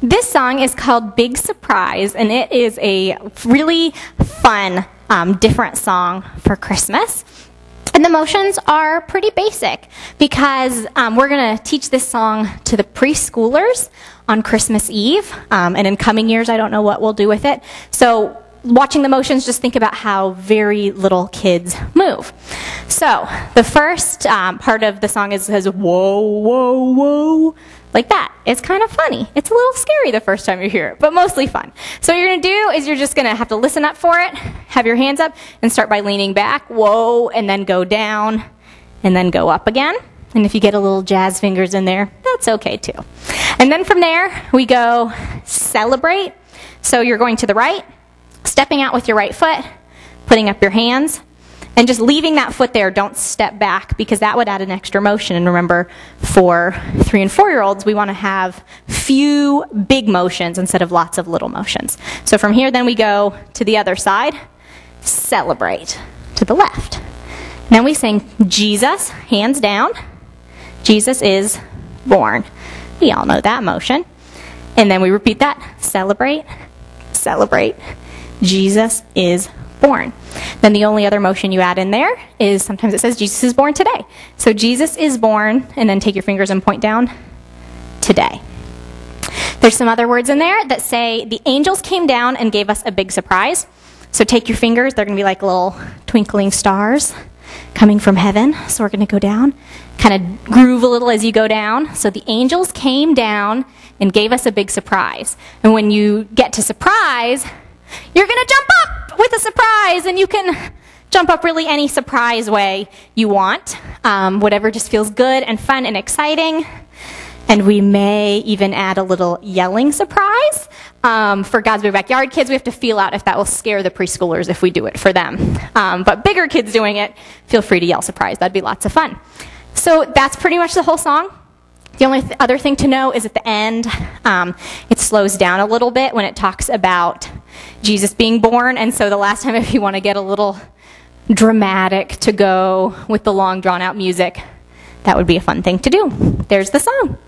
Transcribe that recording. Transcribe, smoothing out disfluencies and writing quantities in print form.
this song is called Big Surprise, and it is a really fun, different song for Christmas. And the motions are pretty basic because we're going to teach this song to the preschoolers on Christmas Eve. And in coming years, I don't know what we'll do with it. So watching the motions, just think about how very little kids move. So the first part of the song says, whoa, whoa, whoa, like that. It's kind of funny. It's a little scary the first time you hear it, but mostly fun. So what you're going to do is you're just going to have to listen up for it, have your hands up, and start by leaning back, whoa, and then go down, and then go up again. And if you get a little jazz fingers in there, that's okay too. And then from there, we go celebrate. So you're going to the right, stepping out with your right foot, putting up your hands, and just leaving that foot there. Don't step back because that would add an extra motion. And remember, for 3- and 4-year-olds, we want to have few big motions instead of lots of little motions. So from here, then we go to the other side, celebrate, to the left. Then we sing Jesus, hands down. Jesus is born. We all know that motion. And then we repeat that, celebrate, celebrate. Jesus is born. Then the only other motion you add in there is sometimes it says Jesus is born today. So Jesus is born, and then take your fingers and point down, today. There's some other words in there that say the angels came down and gave us a big surprise. So take your fingers, they're going to be like little twinkling stars coming from heaven. So we're going to go down, kind of groove a little as you go down. So the angels came down and gave us a big surprise. And when you get to surprise, you're going to jump up with a surprise, and you can jump up really any surprise way you want, whatever just feels good and fun and exciting. And we may even add a little yelling surprise. For God's Big Backyard kids, we have to feel out if that will scare the preschoolers if we do it for them. But bigger kids doing it, feel free to yell surprise. That'd be lots of fun. So that's pretty much the whole song. The only other thing to know is at the end, it slows down a little bit when it talks about Jesus being born. And so the last time, if you want to get a little dramatic to go with the long, drawn-out music, that would be a fun thing to do. There's the song.